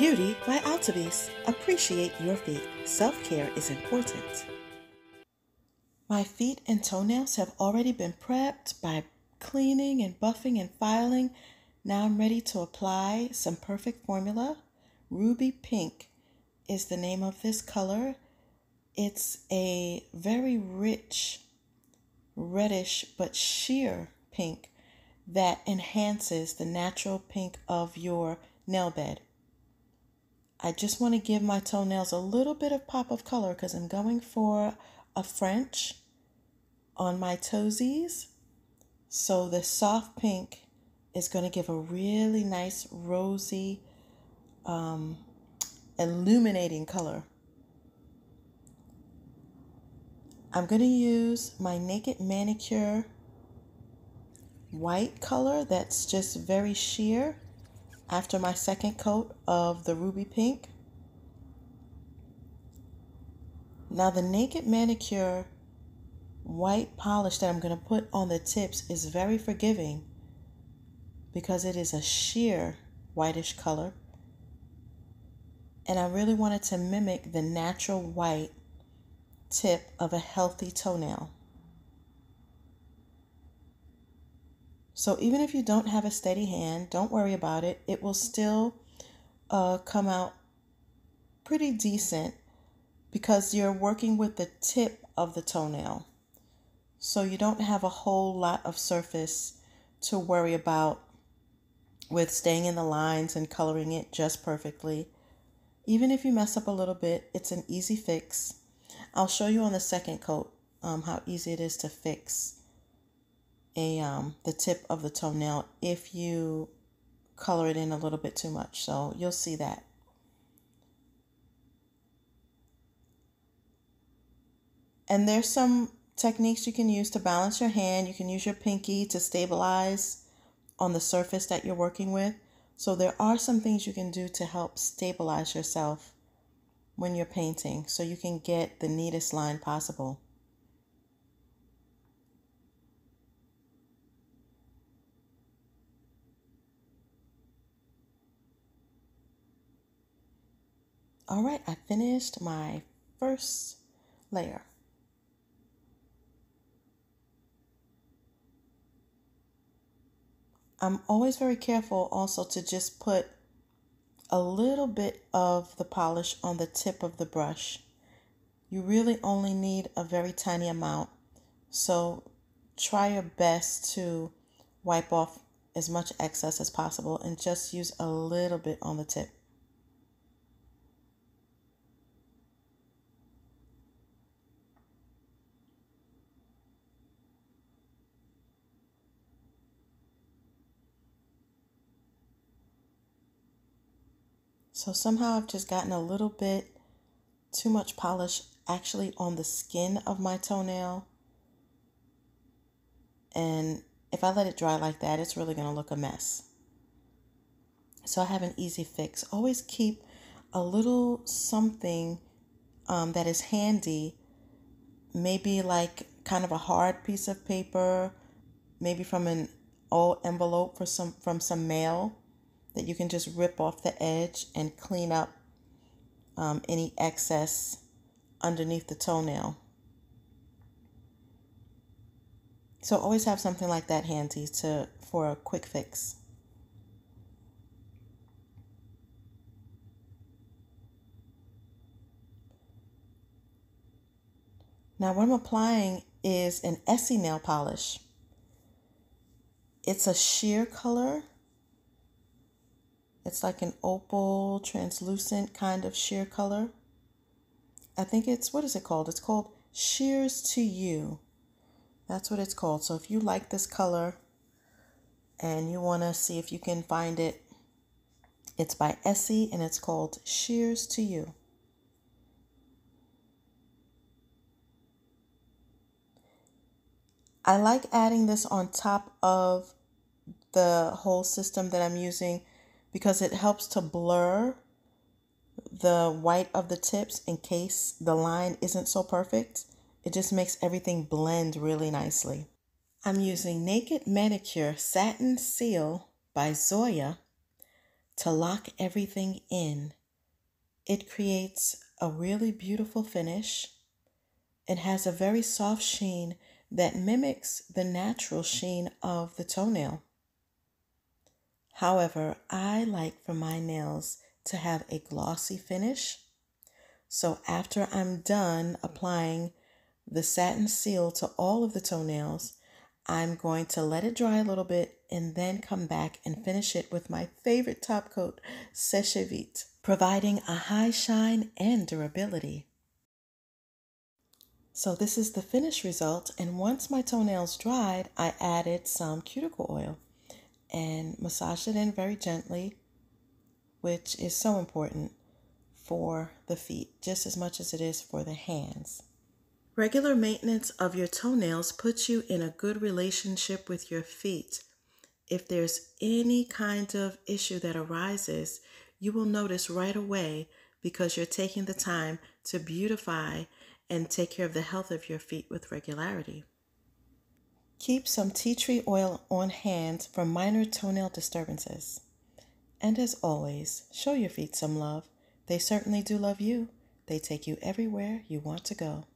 Beauty by Altavis. Appreciate your feet. Self-care is important. My feet and toenails have already been prepped by cleaning and buffing and filing. Now I'm ready to apply some perfect formula. Ruby Pink is the name of this color. It's a very rich, reddish but sheer pink that enhances the natural pink of your nail bed. I just want to give my toenails a little bit of pop of color because I'm going for a French on my toesies. So the soft pink is going to give a really nice rosy, illuminating color. I'm going to use my Naked Manicure white color that's just very sheer after my second coat of the Ruby Pink. Now the Naked Manicure white polish that I'm going to put on the tips is very forgiving because it is a sheer whitish color. And I really wanted to mimic the natural white tip of a healthy toenail. So even if you don't have a steady hand, don't worry about it. It will still come out pretty decent because you're working with the tip of the toenail. So you don't have a whole lot of surface to worry about with staying in the lines and coloring it just perfectly. Even if you mess up a little bit, it's an easy fix. I'll show you on the second coat how easy it is to fix the tip of the toenail if you color it in a little bit too much. So you'll see that. And there's some techniques you can use to balance your hand. You can use your pinky to stabilize on the surface that you're working with. So there are some things you can do to help stabilize yourself when you're painting so you can get the neatest line possible. All right, I finished my first layer. I'm always very careful also to just put a little bit of the polish on the tip of the brush. You really only need a very tiny amount. So try your best to wipe off as much excess as possible and just use a little bit on the tip. So somehow I've just gotten a little bit too much polish actually on the skin of my toenail. And if I let it dry like that, it's really going to look a mess. So I have an easy fix. Always keep a little something that is handy, maybe like kind of a hard piece of paper, maybe from an old envelope from some mail that you can just rip off the edge and clean up any excess underneath the toenail. So always have something like that handy for a quick fix. Now what I'm applying is an Essie nail polish. It's a sheer color. It's like an opal, translucent kind of sheer color. I think what is it called? It's called Sheers to You. That's what it's called. So if you like this color and you want to see if you can find it, it's by Essie and it's called Sheers to You. I like adding this on top of the whole system that I'm using because it helps to blur the white of the tips in case the line isn't so perfect. It just makes everything blend really nicely. I'm using Naked Manicure Satin Seal by Zoya. to lock everything in. It creates a really beautiful finish. It has a very soft sheen that mimics the natural sheen of the toenail. However, I like for my nails to have a glossy finish. So after I'm done applying the satin seal to all of the toenails, I'm going to let it dry a little bit and then come back and finish it with my favorite top coat, Sèche Vite, providing a high shine and durability. So this is the finished result, and once my toenails dried, I added some cuticle oil and massaged it in very gently, which is so important for the feet just as much as it is for the hands. Regular maintenance of your toenails puts you in a good relationship with your feet. If there's any kind of issue that arises, you will notice right away because you're taking the time to beautify and take care of the health of your feet with regularity. Keep some tea tree oil on hand for minor toenail disturbances. And as always, show your feet some love. They certainly do love you. They take you everywhere you want to go.